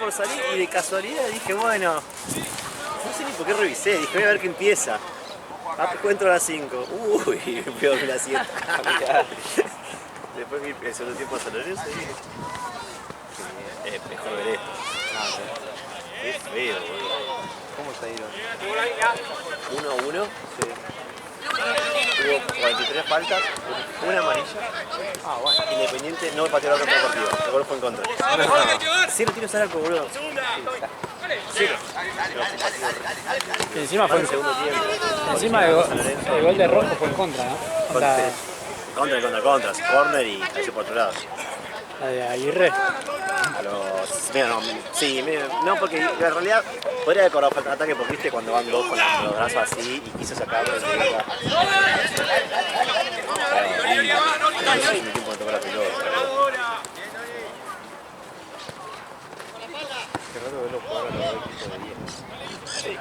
por salir y de casualidad dije, bueno, no sé ni por qué revisé, dije, voy a ver qué empieza. Encuentro a las 5. Uy, me fui a dormir a las 7. Después vi el segundo tiempo a San Lorenzo y dije, mejor ver esto. Qué feo, boludo. ¿Cómo se ha ido? 1-1. Sí. Hubo 43 faltas, una amarilla. Ah, bueno. Independiente no pateó el otro partido. El gol fue en contra. 0 tiros al arco, boludo. 0. Y encima fue el segundo tiempo. Encima el gol de Rojo fue en contra, ¿no? Contra. Corner y cayó por otro lado. La de Aguirre. No, porque en realidad podría haber cobrado falta de ataque porque viste cuando van dos con los brazos así y quiso sacarlo y el tiempo de tocar la pelota. Qué raro verlo jugar a los dos equipos de 10. Sí.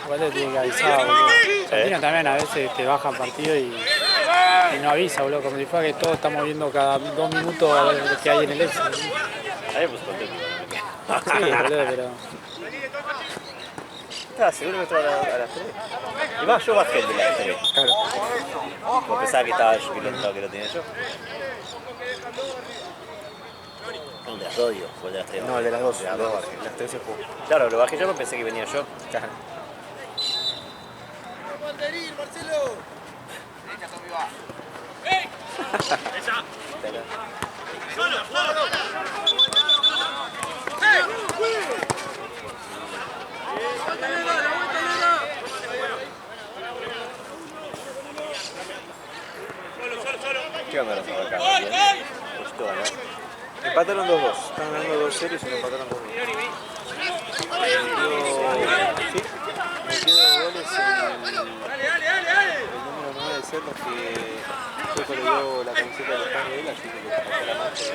Igual te tiene que avisar, boludo. Argentina también a veces te bajan partido y no avisa, boludo. Como si fuera que todos estamos viendo cada 2 minutos a ver lo que hay en el éxito. Ahí me puse contento. Sí, boludo, pero... Estaba seguro que estaba a las 3. Y más, yo bajé el de las 3. Claro. Porque pensaba que estaba yo que lo tenía yo. No, de las 2 digo, fue de las 3. No, el de las 2. De las 2 bajé. Las 3 se jugó. Claro, lo bajé yo porque pensé que venía yo. Claro. Marcelo. Derecha, Tommy va. Solo. ¿Qué onda los acá? Empataron 2-2. Están ganando 2-0 y se lo empataron 2-2. Metió 2 goles el número 9 de Cerdos que fue que le dio la camiseta de los padres de él, así que le pasó la marcha y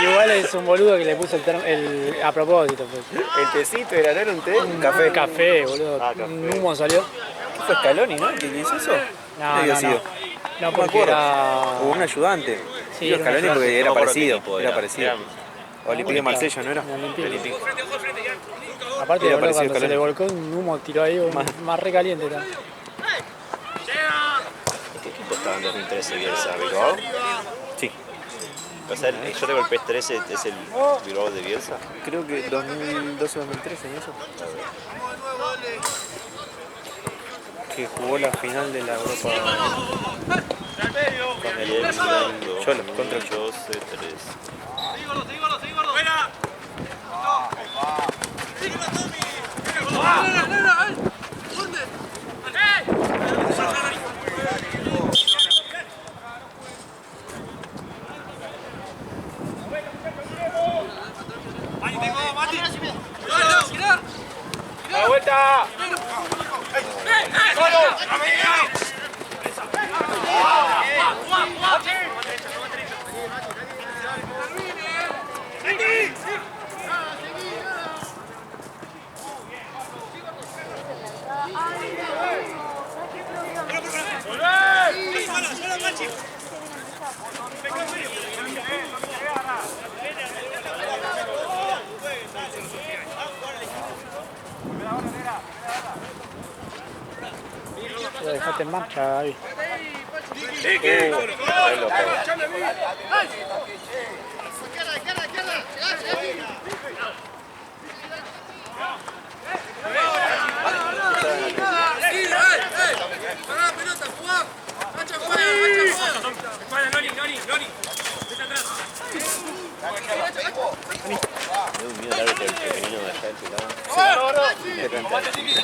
Igual es un boludo que le puso a propósito. Pues. El tecito era, ¿no era un té? Un café, boludo. Café. Un humo salió. ¿Qué fue Scaloni, no? ¿Quién hizo eso? No, porque era... Hubo un ayudante. Sí, Digo era un Scaloni porque era parecido. Era parecido. Olympique de Marsella, ¿no era? Olympique. Aparte, Era boludo, parecido cuando se Scaloni. le volcó un humo, tiró ahí más recaliente. ¿Qué equipo estaba en 2013 Bielsa? ¿Bilbao? Sí. O sea, yo tengo el PES 13, ¿es el Bilbao de Bielsa? Creo que 2012-2013 en eso. Que jugó la final de la Europa. Con el Cholo, contra el Cholo 3. ¡La vuelta! Lo dejaste en marcha, Gaby. Pará, pelota, jugá. Hacha, jugá. chiquita.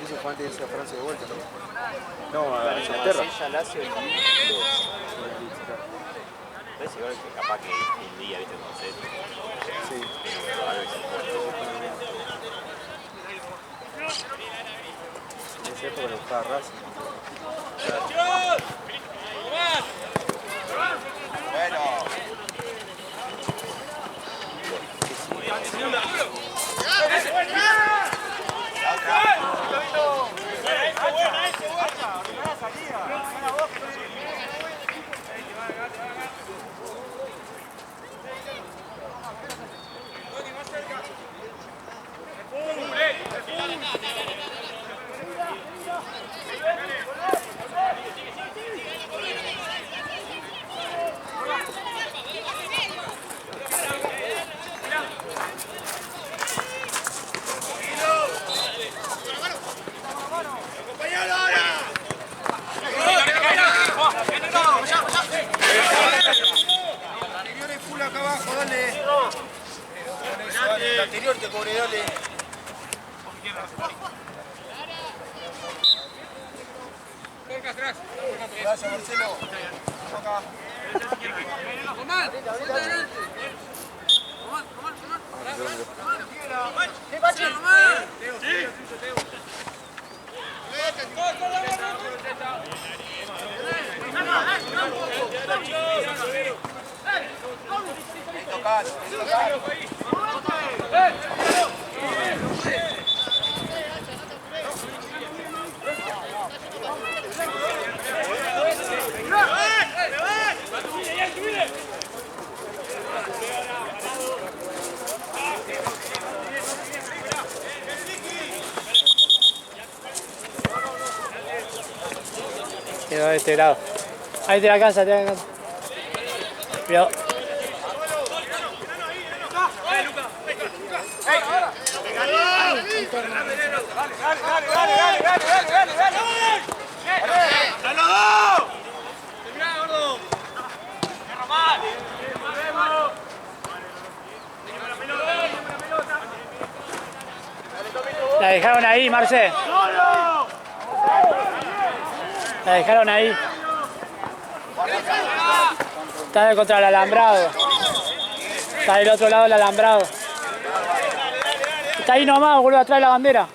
Eso fue antes de irse a Francia de vuelta, ¿no? No, a Claro, Inglaterra. Marsella, Lazio y Leeds. ¿Ves? Igual que capaz que un día, viste, no sé. Sí. Algo que se puede. En esa época le gustaba Racing. Bueno. El anterior te cobré, dale. Gracias, Marcelo. Acá. Quedó de este lado. Ahí te la alcanza, te la alcanza. Cuidado. La dejaron ahí, Marce. La dejaron ahí. Está contra el alambrado. Está del otro lado del alambrado. Está ahí nomás, vuelve atrás de la bandera.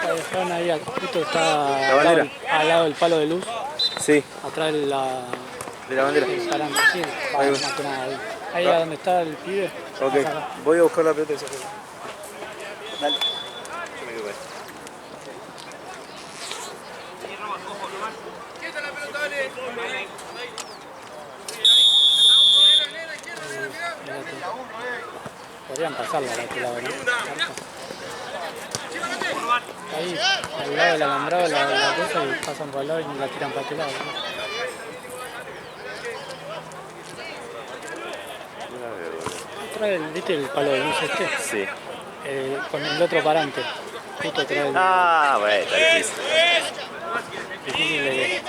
La dejaron ahí, justo está ¿La bandera? al lado del palo de luz. Sí, Atrás de la bandera. del palanque, sí, Ahí va. más que nada ahí. Ahí es donde está el pibe. Ok, Más acá. voy a buscar la pelota y se fue. Dale. Yo me quedo con esto. Podrían pasarla a aquel lado, ¿no? Ahí, al lado del alambrado, la cosa y pasan por el lado y la tiran para aquel lado, ¿no? ¿Viste el palo de luz este? Sí. Con el otro parante. Justo atrás del... Ah, bueno, está difícil. difícil de...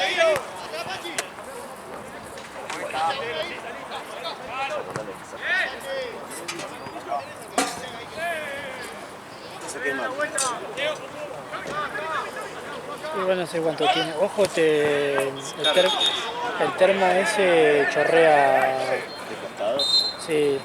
Igual no sé cuánto tiene. Ojo, el termo ese chorrea. ¿De costado? Sí.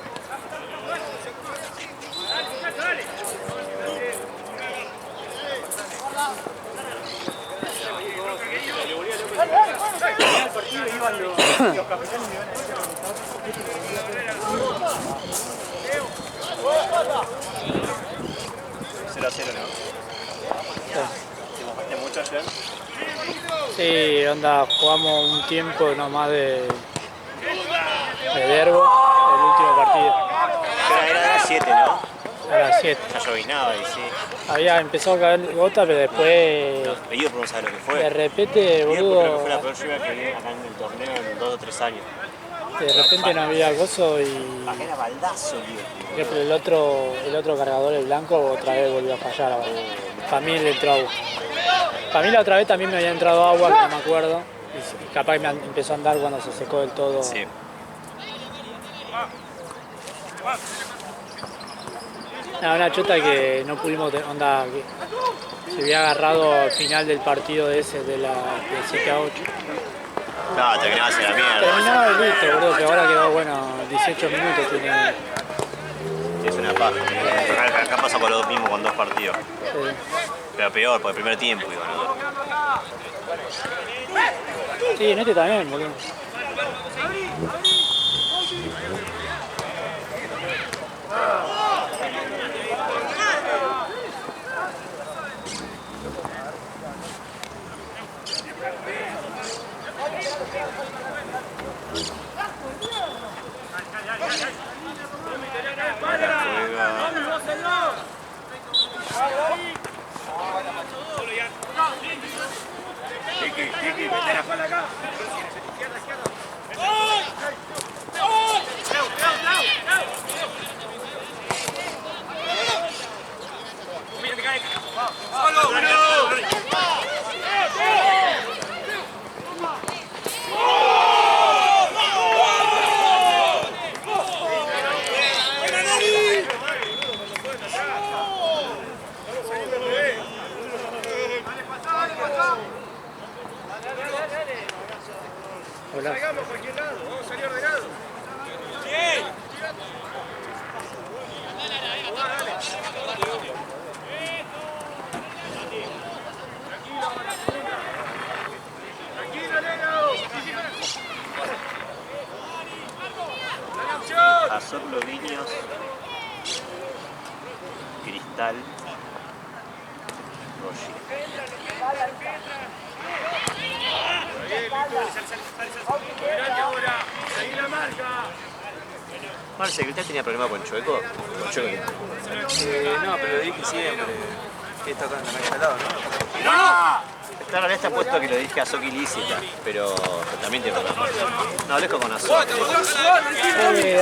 ¿0-0, no? ¿Te mojaste mucho ayer? Sí, onda, jugamos un tiempo nomás de Derbo, el último partido. Era a las 7, ¿no? A las que Ya llovinaba y sí. había empezado a caer gota, pero después Leído por no saber lo que fue. de repente, Leído porque creo que boludo, fue la peor lluvia que vi acá en el torneo en 2 o 3 años. de repente no había gozo y Acá era baldazo, tío. por ejemplo, el otro cargador, el blanco, otra vez volvió a fallar. Para mí le entró agua. Para mí la otra vez también me había entrado agua, que no me acuerdo. Y capaz que me empezó a andar cuando se secó del todo. Sí. Una chota que no pudimos, onda, que se había agarrado al final del partido de ese, del 7 a 8. No, terminaba hacia la mierda. Terminaba el listo, boludo, pero ahora quedó bueno, 18 minutos tiene. Sí, es una paja. Acá pasó con lo mismo con 2 partidos. Pero peor, por el primer tiempo iban los 2. Sí, en este también, boludo. Salgamos a cualquier lado, vamos a salir ordenados. Tranquilo, Neno. Azor Loviños, Cristal, Roshi. Marce, ¿Cristal tenía problema con Chueco? Con Chueco. No, pero lo dije siempre. Esto acá en la cancha al lado, ¿no? Claro, en este apuesto que lo dije a Soki ilícita, pero también tiene problema. No, hablé con Azor.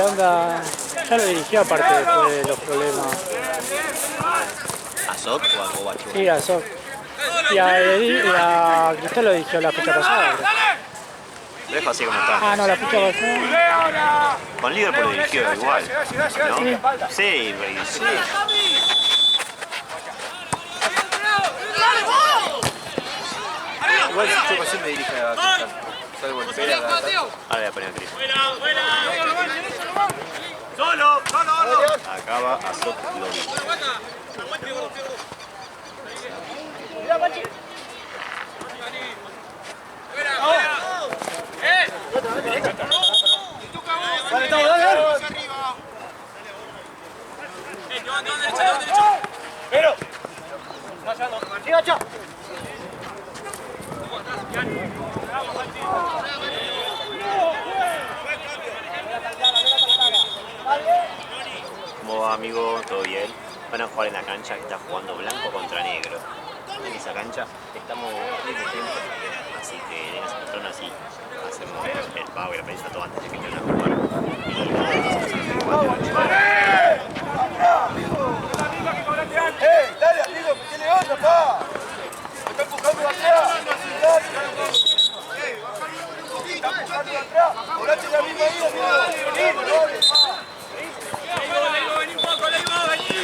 Onda, ya lo dirigió aparte después de los problemas. ¿Azor o a Chueco? Sí, a Sok. Y a Cristal lo dirigió la fecha pasada. Creo. Lo dejo así como está. Ah, no, la fecha pasada. Con Liverpool lo dirigió igual, ¿no? Sí, sí. Igual yo siempre dirige a Cristal. Salvo el Pera acá. Ahora voy a poner a Cris. Solo. Acaba Azor Loviños. ¿Cómo va, amigo? ¿Todo bien? Van a jugar en la cancha que está jugando blanco contra negro. En esa cancha estamos en el tiempo, así que en esa patrona así hacemos el pago y la prensa todo antes de que entren a jugar. Dale, amigo, metele onda, pa. Me está empujando de atrás. Está empujando de atrás. Volate la misma ahí, amigo. Vení, dale, pa. Vení un poco, vení.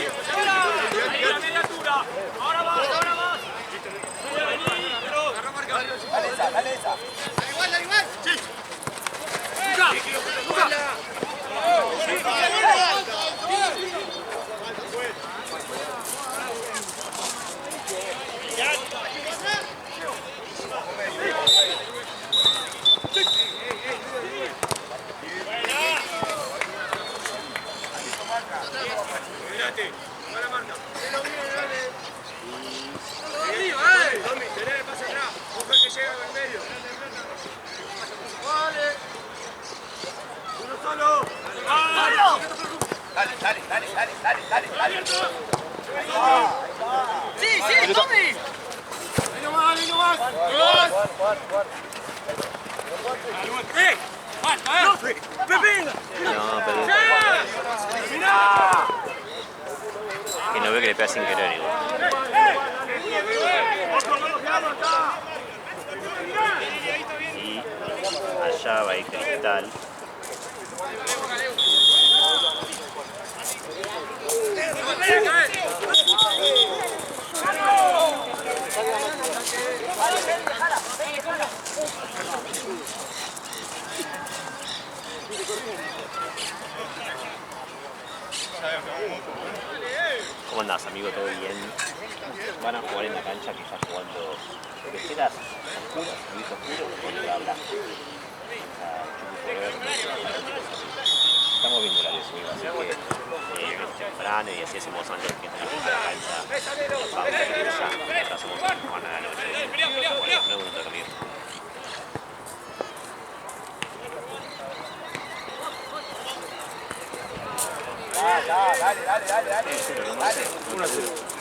Ahí la mediatura. Ahora vas. Dale esa. Dale igual. Sí. Luca. Buena marca. Tommy, tenés el pase atrás. Ojo que llega en el medio. Vale. Uno solo. Sí, sí, Tommy. Ahí nomás, ahí nomás. No, pero... Que no ve que le pega sin querer igual. Y allá va a ir Cristal. ¿Cómo andás, amigo? ¿Todo bien? Van a jugar en la cancha que está jugando Pecheras oscuras, gris oscuro, contra blanco. Estamos viendo la de suyo, así que es temprano y así hacemos antes que entremos a la cancha. Pausa que ya hacemos una semana a la noche. Bueno, pregunta conmigo. Dale. 1-0.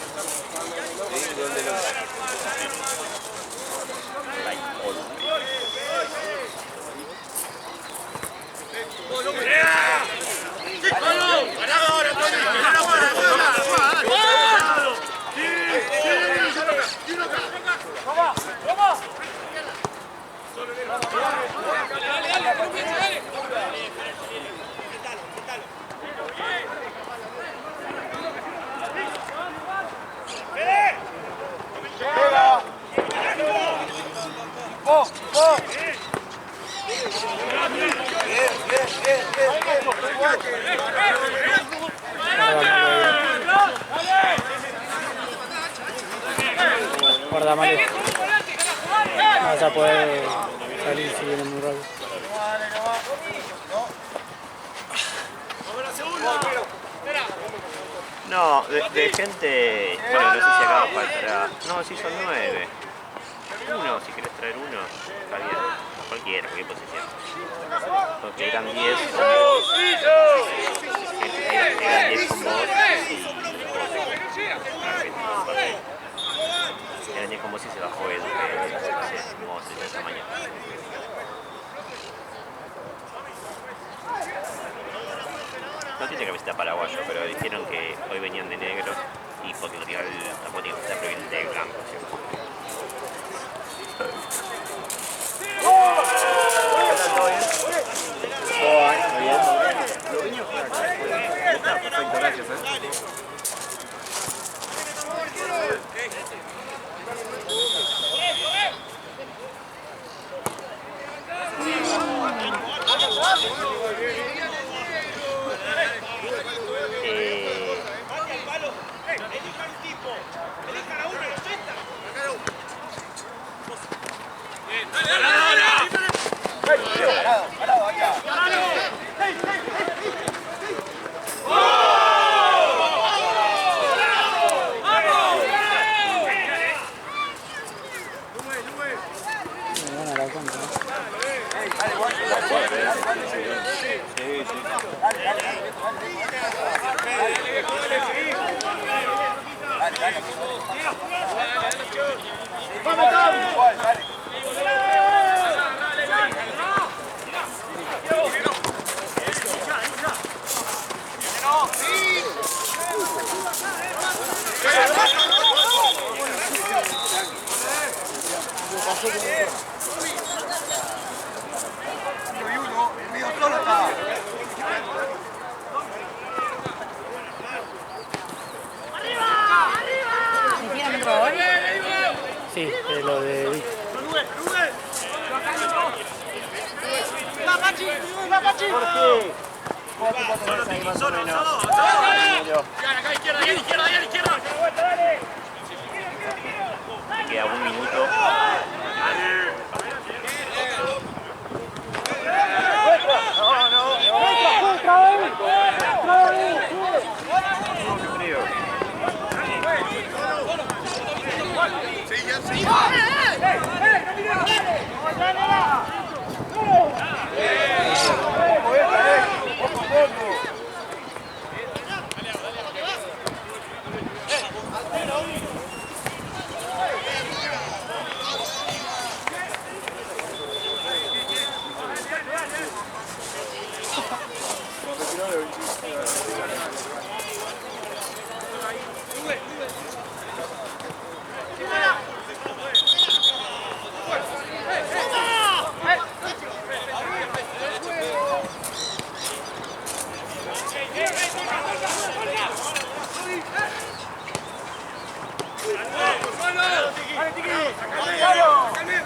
Guarda mal. No vas a poder salir si viene muy rápido. No, de gente... Bueno, no sé si acá faltará... No, sí son 9. Uno, si querés traer uno, está bien. Cualquier posición. Porque eran 10. Eran 10 con vos y... Eran 10 con vos y se bajó Edu, que como se esta mañana. No tiene camiseta paraguayo, pero dijeron que hoy venían de negro y porque el rival tampoco tiene que estar prohibido de blanco, ¿cierto? Perfecto, gracias. Sí, lo de Vic. Me queda un minuto.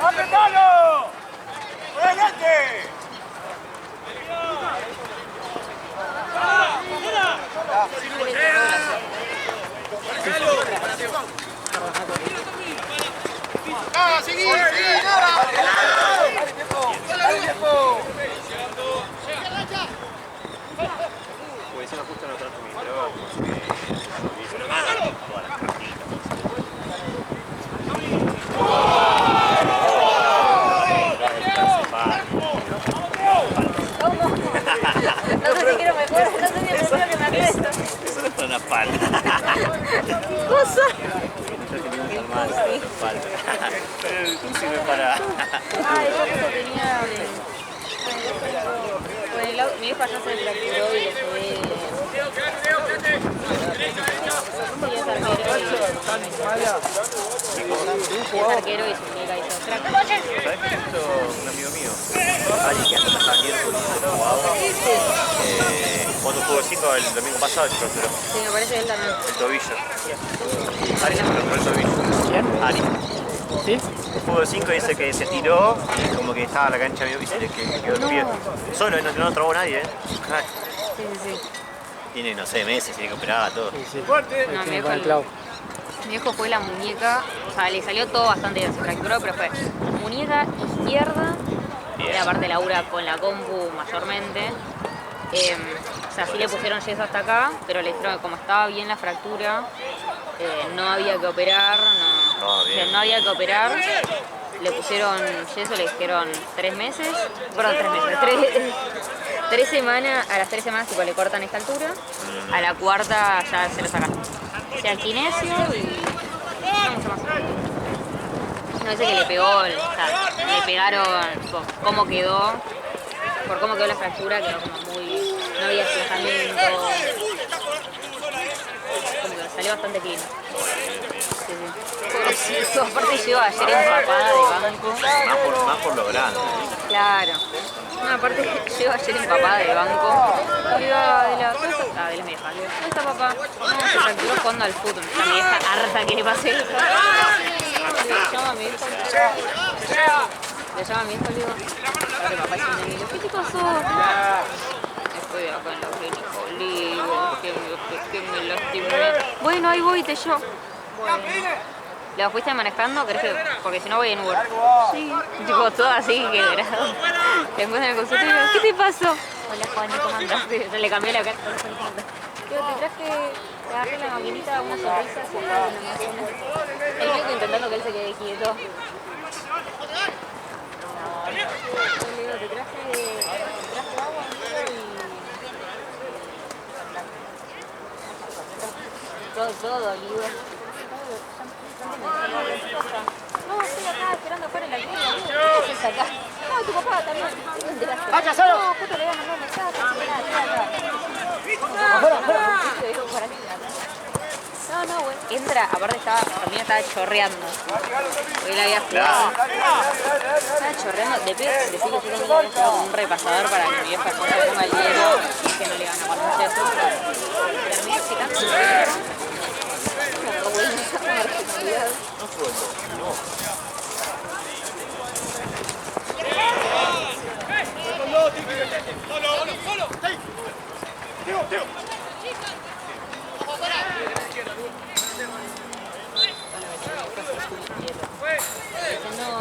¡Apretalo! ¡Adelante! ¡Ah, seguí! ¡Dale tiempo! Porque encima justo no trato mi droga, porque todas las cartitas. No sé si quiero mejor, no sé si es lo que me acuesto. Eso no es para una falda. Cosa. Yo que me gusta más, eso es falda. Pero no sirve para... Ay, yo eso tenía... Mi vieja ya se fracturó y le llevé... Sí, es arquero y su liga hizo crack. ¿Sabes qué hizo un amigo mío? Alguien que antes ayer jugaba. Cuando jugó 5 el domingo pasado se fracturó Sí, me parece que él también. el tobillo. Ari se fracturó el tobillo. ¿Quién? Ari. ¿Sí? Fútbol 5 dice que se tiró y como que estaba en la cancha medio y se le quedó el pie. Solo, no trabó nadie, Crack. Sí, sí, sí. Tiene, no sé, meses, tiene que operar todo. Sí, sí. No, Tiene con el clavo. mi viejo fue la muñeca, o sea, le salió todo bastante bien, se fracturó, pero fue muñeca izquierda, Bien. y aparte labura con la compu mayormente. O sea, sí le pusieron yeso hasta acá, pero le dijeron que como estaba bien la fractura, no había que operar, o sea, no había que operar. Le pusieron yeso, le dijeron 3 meses, perdón, 3 meses, 3 semanas, a las 3 semanas tipo le cortan esta altura, a la cuarta ya se lo sacan. O sea, kinesio y no mucho más. No dice que le pegó, o sea, le pegaron cómo quedó, por cómo quedó la fractura, quedó como muy, no había desplazamiento, como que salió bastante clean. Sí, sí. Pobrecito, aparte llevo ayer empapada de banco. Más por lo grande. Claro. No, aparte llevo ayer empapada de banco. Le digo a de la vieja, le digo, ¿dónde está papá? No, se fracturó jugando al fútbol. Está mi vieja harta que le pase eso. Le llama a mi hijo. Le llama a mi hijo y le digo, ahora papá es un niño. ¿Qué te pasó? Estoy acá en la clínica Olivo, que me lastimé. Bueno, ahí voy, te yo. ¿La fuiste manejando? ¿Crees que? Porque si no voy en Uber. Sí. Tipo, todo así, que grado. Después en el consultorio, ¿qué te pasó? Hola, Juan, ¿cómo andás? Se le cambió la cara. Yo te traje, te agarré la maquinita, una sonrisa, se estaba en la máquina. El único intentando que él se quede quieto. No, yo le digo, te traje agua, amigo, y... Todo dolido. No, estoy acá esperando afuera en la clínica. ¿Qué haces acá? No, tu papá también. ¿Te enteraste? ¡Vaya solo! No, justo le voy a mandar un mensaje. No, güey. Entra, aparte también estaba chorreando. Porque él había jugado. Estaba chorreando. De pie, decir que yo también había estado con un repasador para que mi vieja no se ponga el hielo. Y que no le iban a poner eso. Terminé secando.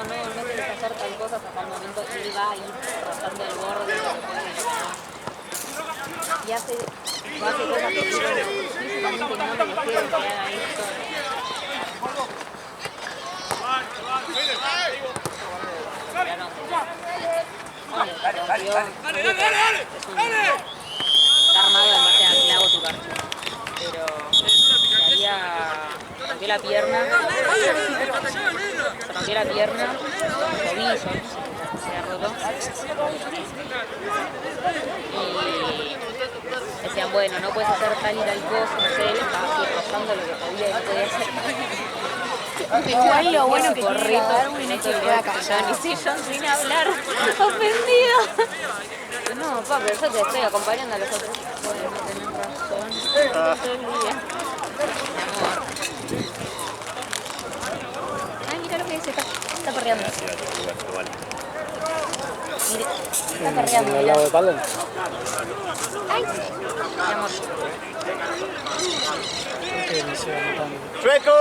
No tienes que hacer tal cosa hasta el momento y él va a ir rozando el borde y hace cosas que físicamente no me les quiero que haga esto. Está armado en base a clavo tu carcho, pero se rompió la pierna, el tobillo, se ha roto decían, bueno, no puedes hacer tal y tal cosa, no sé, él estaba así rozando lo que podía y no podía hacer. Igual lo bueno que tiene Corrito, Darwin es que pueda callar. Y sí, John sin hablar, ofendido. No, papá, pero yo te estoy acompañando a los otros. Bueno, tenés razón. Todo el día. Mi amor. Ay, mira lo que dice, está perreando. Mire, está perreando, ¿Al mira. lado de Pablo? Ay, mi amor. Que me siga notando. ¡Chueco!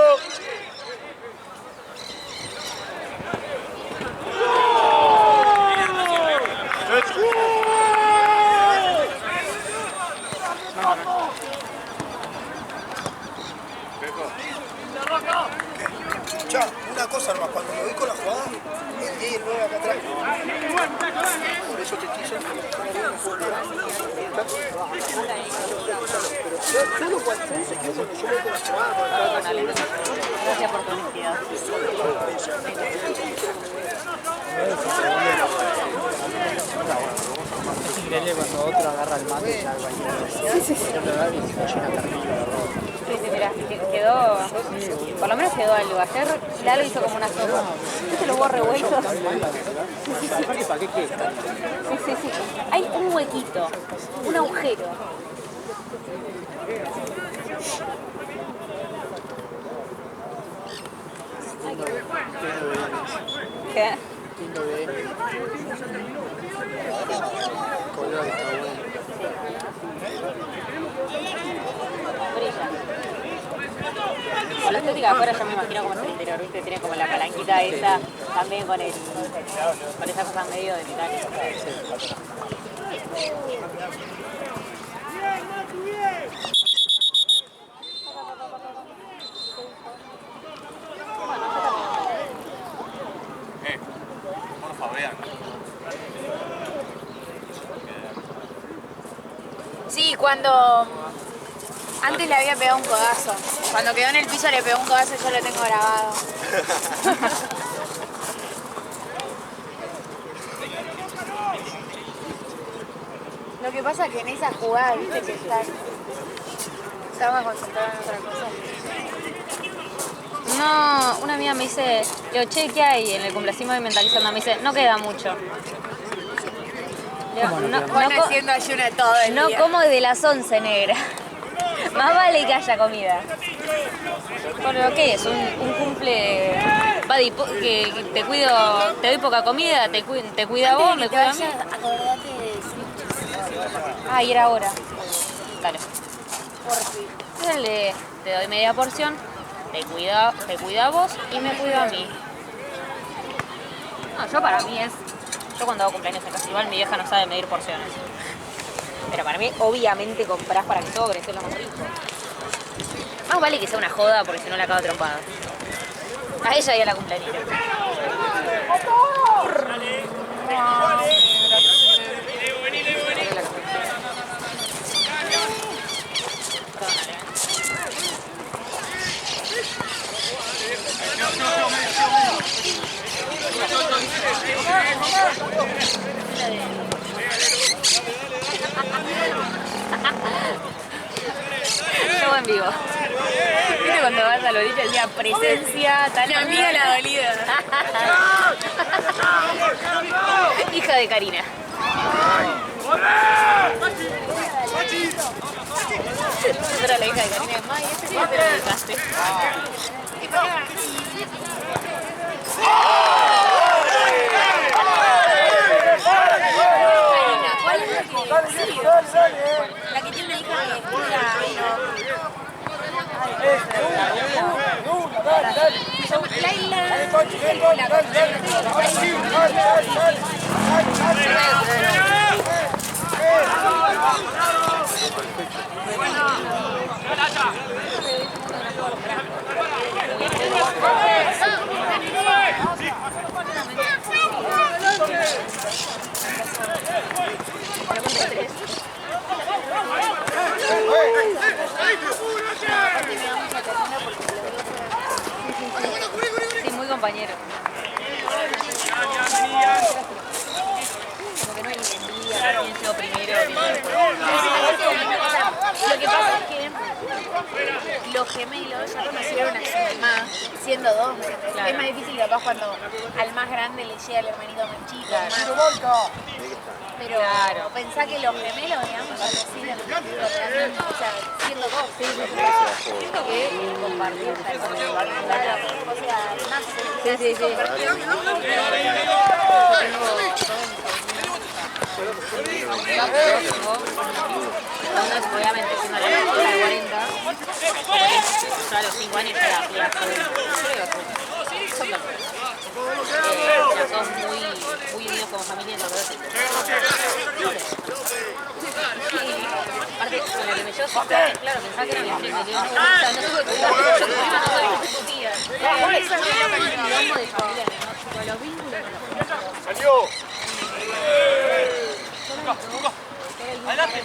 Escuchá, una cosa nomás, cuando me voy con la jugada, el 10 y el 9 acá atrás. Por eso te estoy diciendo que no puedo parar. Pero yo lo cuento es que cuando yo voy con la jugada, Gracias por tu honestidad. Es increíble cuando otro agarra el mate y ya el bañero. Sí. Lo da y se llena terrible. Sí, mira, quedó, por lo menos quedó algo. Ayer Lalo hizo como una sopa. ¿Viste los huevos revueltos? Aparte, ¿para qué queda? Sí. Hay un huequito, un agujero. ¿Qué? Color está bueno. Brilla. Con la estética de afuera yo me imagino como es el interior, ¿viste? Tiene como la palanquita esa, también con esa cosa medio de metal. Sí, cuando antes le había pegado un codazo. Cuando quedó en el piso le pegó un codazo y yo lo tengo grabado. Lo que pasa es que en esa jugada, viste que estaba concentrada en otra cosa. No, una amiga me dice, yo, che, ¿qué hay en el cumpleaños de Mentalizando? Me dice, no queda mucho. Digo, Bueno, haciendo ayuno todo el no día. como de las 11, negra. Más vale que haya comida. Bueno, ¿qué es? Un cumple... Buddy, que te cuido, te doy poca comida, te cuida vos, me cuida a mí. Acordate de decir. Ah, y era ahora. Dale. Por fin. Dale, te doy media porción, te cuida a vos y me cuida a mí. No, yo para mí es... Yo cuando hago cumpleaños en casa igual mi vieja no sabe medir porciones. Pero para mí, obviamente, comprás para que sobre, eso es lo más rico. Más vale que sea una joda porque si no la acabo trompada. A ella y a la cumpleañera. Yo en vivo. ¿Viste cuando vas a Lolita decía presencia, tal Mi amiga la dolida. Hija de Karina. Era la hija de Karina de May, ese día te lo dedicaste. Karina, ¿cuál es la que sí? La que tiene una hija que estudia. Sí, muy compañero. Como que no hay envidia, quién llegó primero, quién llegó después. los gemelos ya conocieron a su mamá siendo dos. Claro. Es más difícil capaz cuando al más grande le llega el hermanito más chico. Claro. Más. Pero Claro. pensá que los gemelos, digamos, ya conocieron totalmente, o sea, siendo dos. Siento que compartir ya es como Claro, o sea, más Sí. Obviamente, siendo la chica de 40, ya a los 5 años ya la tía ya sos muy unidos como familia, entonces aparte, con lo que me llevo, claro, pensaba que era mi prima, que no tuve que no tía. Eso es lo que me quilombo de familia, ¿no? Con los vínculos. ¡Salió! ¡Adelante!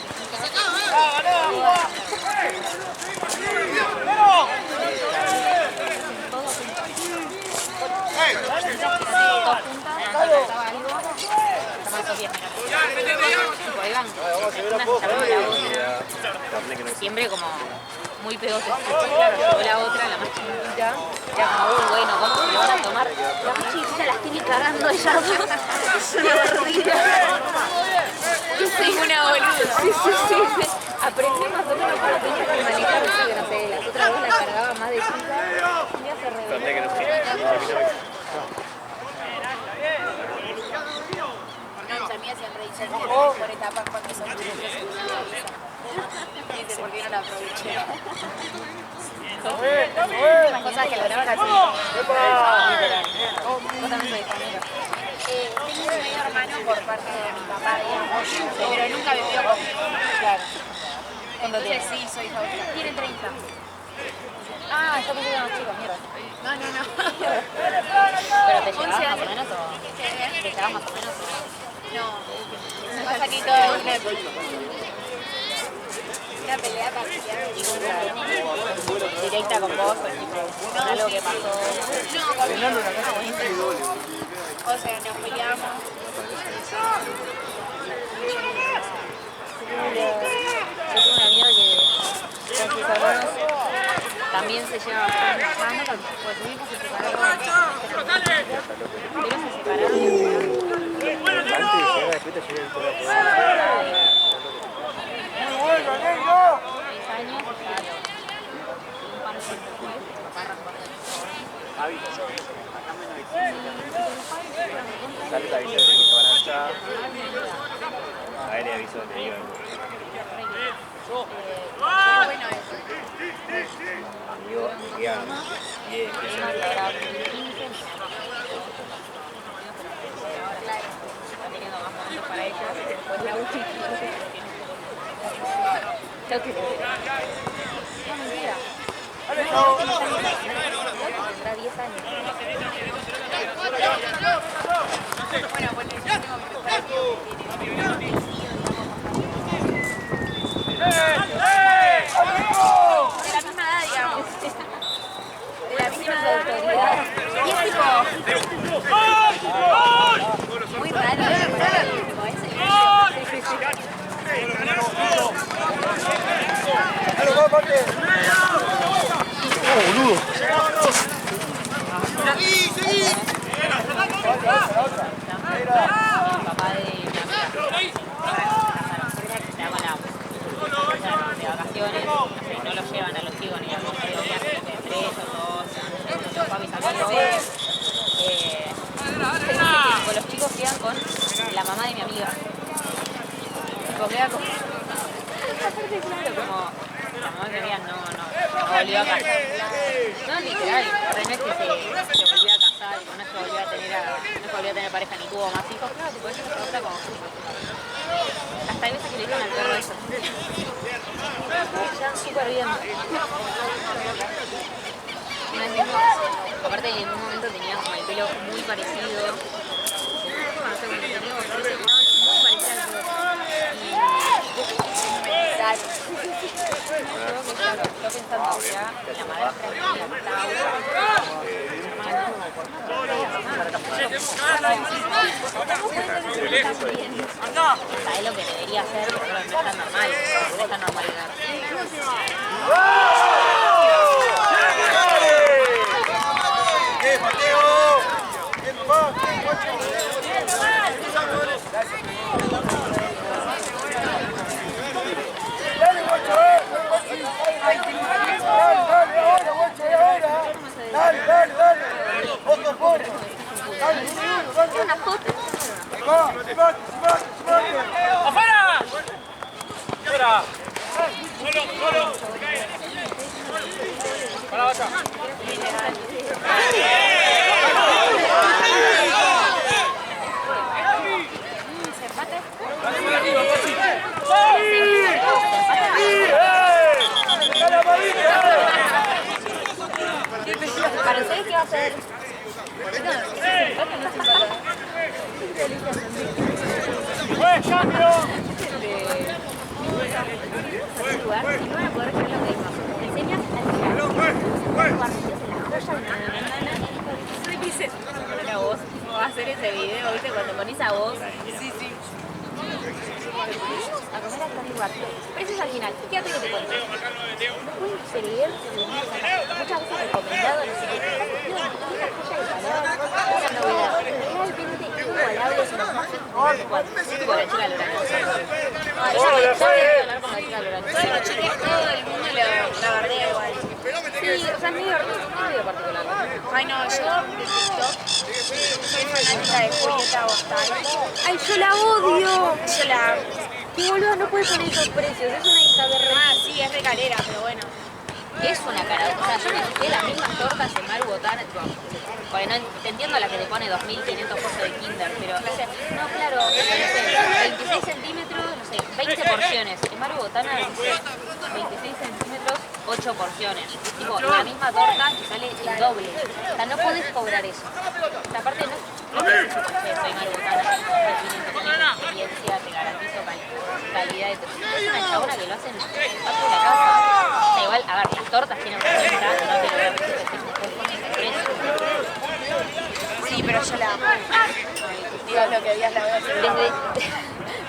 Siempre como muy pegosa. Claro, llegó la otra, la más chiquitita. Era como, bueno, ¿cómo se lo van a tomar? La más chiquitita la estoy cagando ella. Es una barriga. Yo soy una boluda. Sí. Aprendí más o menos cómo tenía que manejar eso, que no sé, las otras dos la cargaban más de chica. Y ya se reveló. No, mis amigas siempre dicen que por etapas cuando son chicos dice, ¿por qué no la aproveché? Las cosas que lograban así. Vos también sois familia. Tengo un medio hermano por parte de mi papá, digamos, pero nunca vivió conmigo. Claro. Entonces sí, soy hija única. Tiene 30. Ah, yo pensé que eran más chicos, mierda. No. ¿Pero te 11 llevabas más o años. menos o...? ¿Te llevabas más o menos o...? No, pasa que todo una pelea particular. Directa con vos, o tipo, algo que pasó. No, conmigo. O sea, nos peleamos. Yo tengo una amiga que con sus hermanos también se lleva bastante. Ah, no tanto, pues su hijo se separaron. Pero se separaron. Dale, te aviso de que van a echar. A ver, le aviso de que iban. Bueno, eso. Amigo, ya. Bien, Está teniendo más momentos para ella. Después la última. Creo que... No, mentira. Tendrá 10 años. Bueno, pues yo tengo mi mejor amigo que tiene de la misma edad, digamos. De la misma edad. Y es tipo muy raro. El papá de mi amiga. De vacaciones, no los llevan a los chicos ni a los viajes entre ellos o los papis abuelos. Los chicos quedan con la mamá de mi amiga. Tipo, queda como... como la mamá de mi amiga no volvió a casar. No, literal, no es que se volvió a casar, no es que volvió a tener pareja ni tuvo más hijos, claro, tipo, ella se trata como... Hasta hay veces que le dicen al perro eso. Ya súper bien. Aparte en un momento tenía como el pelo muy parecido. No sé, como que tenía muy parecido al yo pensando ya, la madrastra de mi amiga ¿sabes lo que debería hacer? Pero no es tan normal, no es tan normalidad. Dale, guacho, dale, ahora, guacho, ahora. Dale. Otro por. Dale, dale. Una foto. ¡Afuera! ¡Fuera! ¡Solo! ¡Para, vaya! Parece que va a ser. ¡Cambio! Lugar, no van a poder creer lo que dijo. Me enseñas a dice, la voz, ¿cómo va a hacer ese video? ¿Viste? Cuando pones a voz. Sí. A comer hasta el lugar. Precios al final. Fíjate que te cuento. No puedes creer muchas veces recomendado, no sé qué. Una joya de calor, una novedad. Realmente inigualable, es lo más tipo la chica Loranza. Ella está bien hablar con la chica Loranza. Todos los chicos, todo el mundo la bardea igual. Sí, o sea, es medio particular. Ay no, yo de TikTok soy fanática de Julieta Bostaro. ¡Ay, yo la odio! Yo la amo. ¡Qué boludo, no puede poner esos precios! Es una hija de re... Ah, sí, es de calera, pero bueno. Es una cara, o sea, yo me fijé las mismas tortas en Maru Botana, tipo, porque no te entiendo la que te pone 2.500 pesos de Kinder, pero, o sea, no, claro, no sé, 26 centímetros, no sé, 20 porciones. En Maru Botana dice 26 centímetros, 8 porciones. Tipo, la misma torta que sale el doble. O sea, no podés cobrar eso. O sea, aparte no te decís, soy Maru Botana, de 500 años de experiencia, te garantizo calidad de torta. Es una chabona que lo hace en el patio de la casa. O sea, igual, a ver, las tortas tienen cuenta, no te lo voy a decir, precio. Sí, pero yo la amo. Digas lo que digas, la voy a hacer.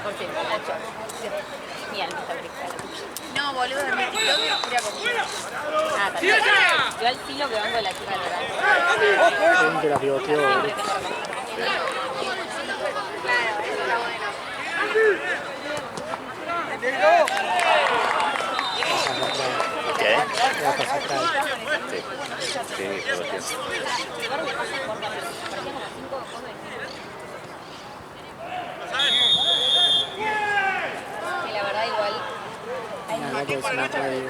Por cierto, Nacho. Mi alma está brisca, la tuya. No, boludo, en mi TikTok me jura conmigo. Ah, también. Yo al filo que banco de la chica Loranza. Ven que la pivoteó. Siempre que Claro, eso está bueno. ¿Qué? La casa acá. Sí, creo que sí. que la verdad igual No, porque se me trae.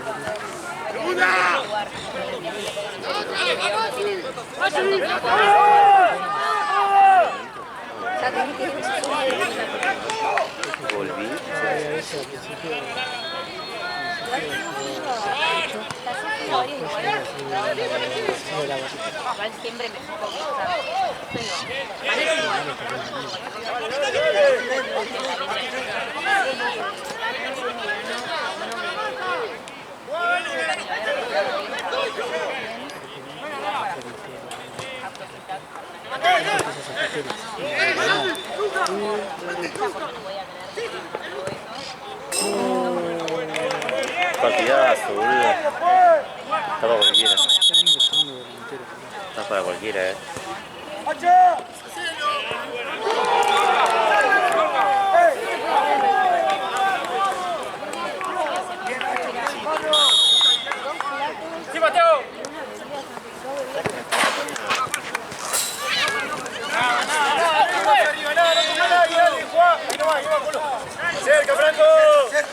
Volví. igual siempre me fijo Partidazo, boludo. Está para cualquiera. Está para cualquiera, ¡Sí, Mateo! ¡Cerca, Franco!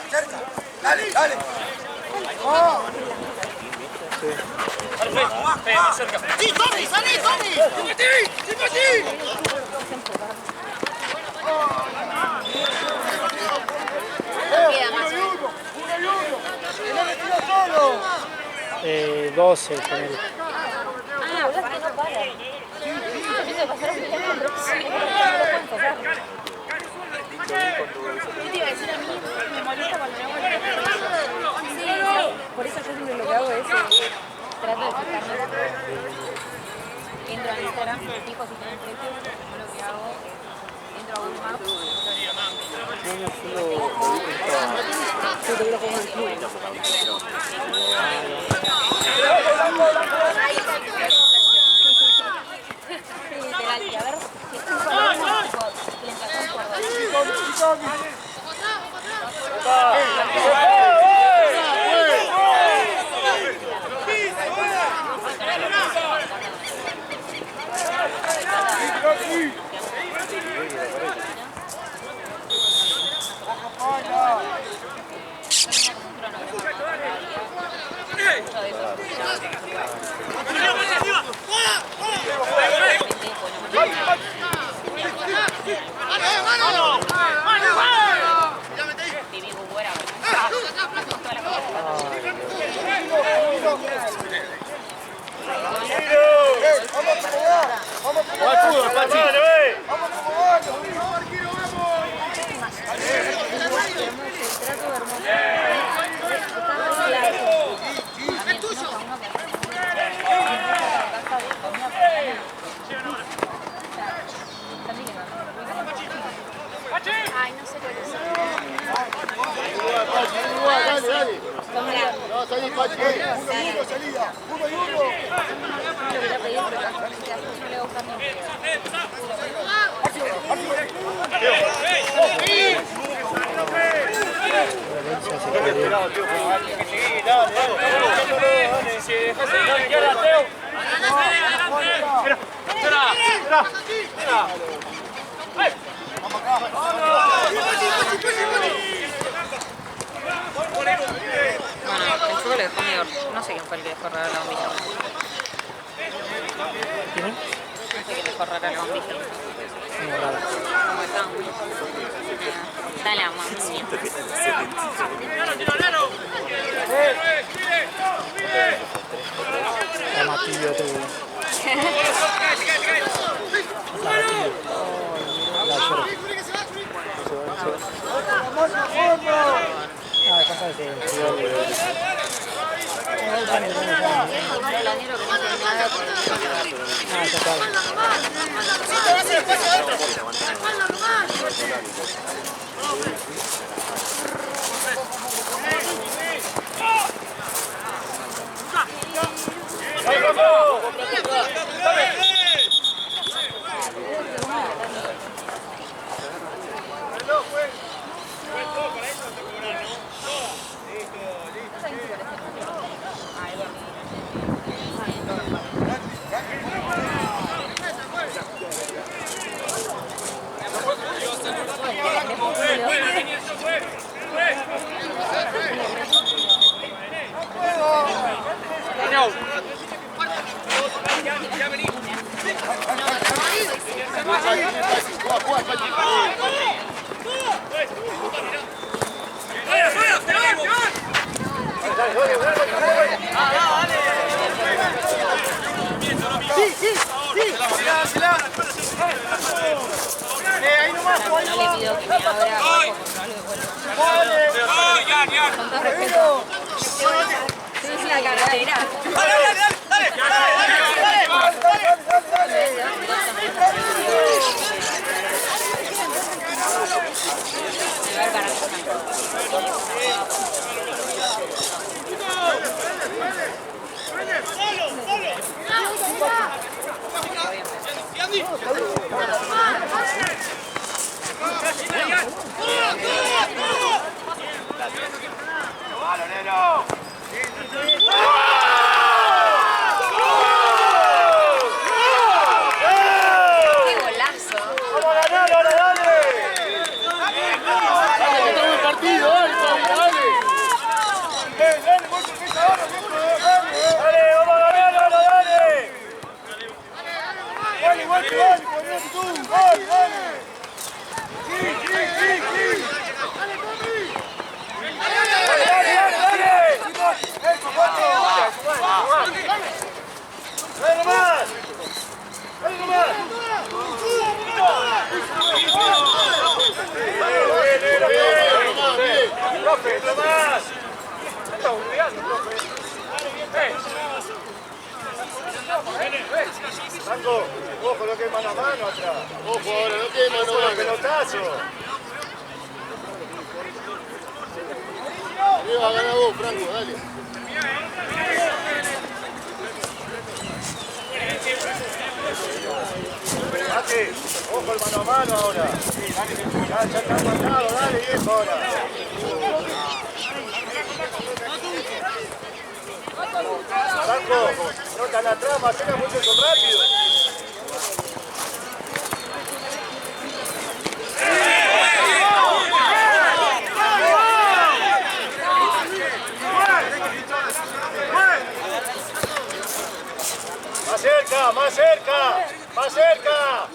Cerca. Dale. Cerca. ¡Sí, Tommy! ¡Salí, Tommy! ¡Sí! Queda más o menos. 12, ponele. Ah, boludo, es que no paran. Yo tengo que pasar un tiempo, pero sí, no pueden tocar. ¿Qué te iba a decir a mí? Me molesta cuando me hago el Sí, por eso yo siempre lo que hago es trato de fijarme. Entro a Instagram, fijo si tienen precios, yo lo que hago es entro a Google Maps. Literal, y a ver si estoy Ay, no sé cuál es. No, salí, Pachi. Uno, salida. Uno y uno. Bueno, el chico le dejó medio... No sé quién fue el que dejó rara la bombilla. ¿Quién es? No sé quién dejó rara la bombilla. Muy raro. Como está... Está la mamá. Está Matillo, te digo. Ah, pasa que No le pido que me abra abajo contra algo de vuelo. Con todo respeto. Sí, sí, la carrera. ¡Qué golazo! ¡Vamos a ganar ahora, dale! ¡Dale, el partido, dale, dale! ¡Dale, vos te ahora, dale! ¡Vamos a ganar ahora, dale! ¡Dale, igual que dale, ponete tú! ¡Dale, dale! ¡Sí, sí, sí, sí! ¡Dale, Tommy! ¡Dale, dale, dale! ¡Eso, Pato! ¡Dale nomás! ¡Dale nomás! ¡Profe, nomás! ¿Qué estás olvidando, profe? Franco, ojo, no que mano a mano atrás. Ojo ahora, no que mano a mano. Pelotazo. Arriba, gana vos, Franco, dale. Mate, ojo el mano a mano ahora. Ya está marcado, dale, viejo, ahora. Marco, nota la trama, tenga mucho son rápido. Más cerca, más cerca, más cerca.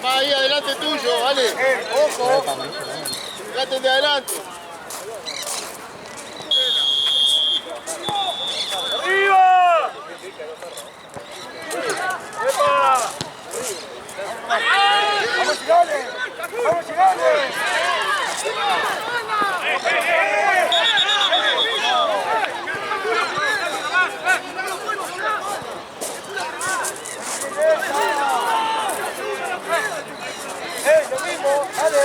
Más ahí adelante tuyo, vale. Ojo. Fíjate de adelante. ¡Arriba! ¡Epa! ¡Vamos, Chigales! ¡Vamos, Chigales! Lo mismo, dale.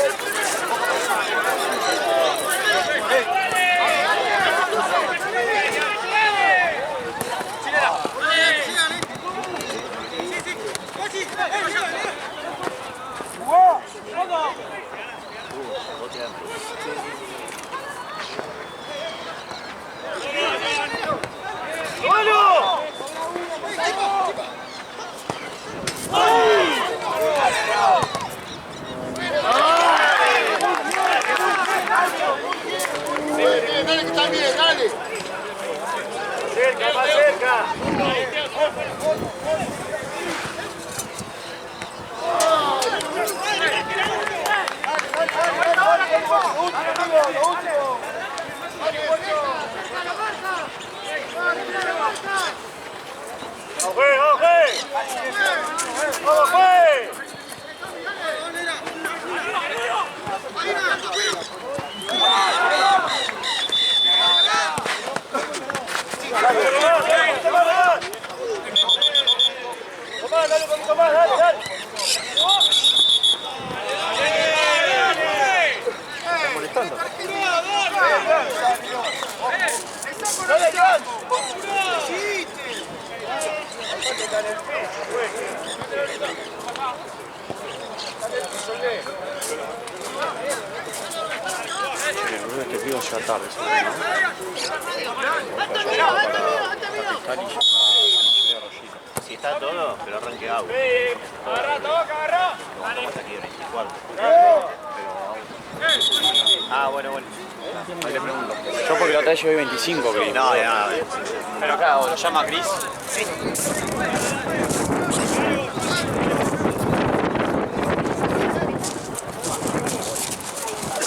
Dale, que está bien, dale. Cerca, más cerca. Dale un poquito más, dale, dale. Está molestando. Dale, Iván. El problema es que pido ya tarde, Si está todo, que lo arranque agua. Agarrá, toca, agarrá. Vamos hasta aquí 24. Ah, bueno. Ahí le pregunto. Yo porque la otra vez llevé 25, Cris. No, ya. Pero acá, ¿lo llama Cris? Sí.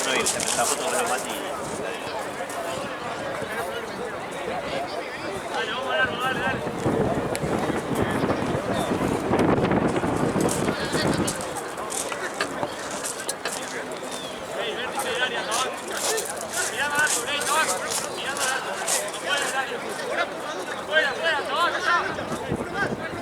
No irse, me está foto con el mati. Fuera, fuera, trabaja, ya.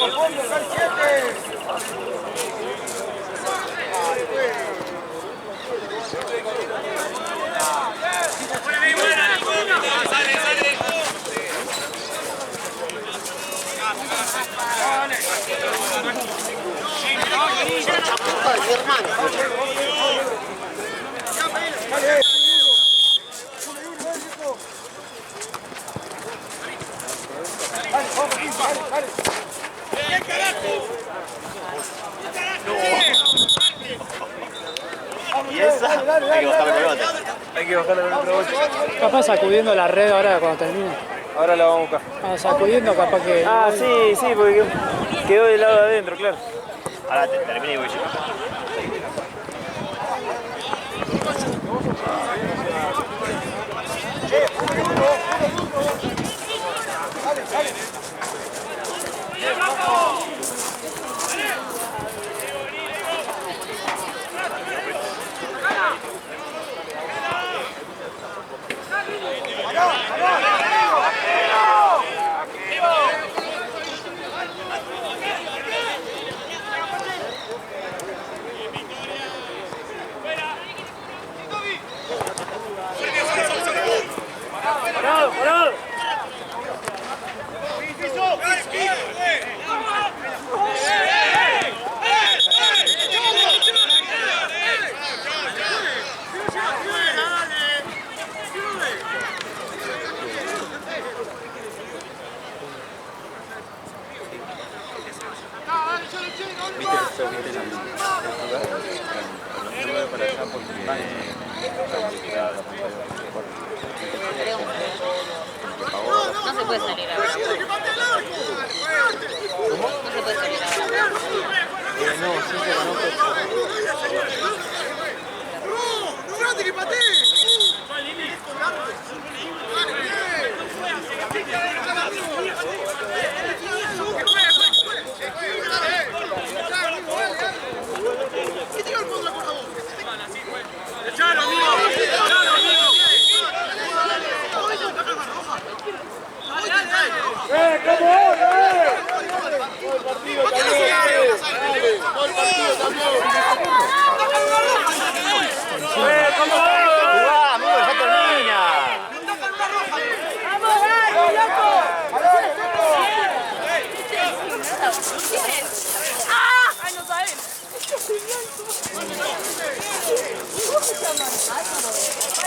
por fondo, acá hay 7. Y esa, hay que bajarle con otra. Hay que bajarle con otro 8. Capaz sacudiendo la red ahora cuando termine. Ahora la vamos a buscar. Ah, sacudiendo capaz que... Ah, sí, sí, porque quedó del lado de adentro, claro. Ahora termina y voy yo. No se puede salir ahora. No se puede salir ahora. No, sí, pero no. ¡No, grande que patee! ¡Jugá, amigo! ¡Ya termina!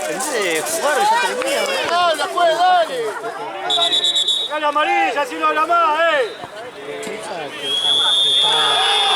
Pensé de jugar y ya termina, ¡Dale, pues, dale! ¡Dale amarilla, si no habla más, Esa que está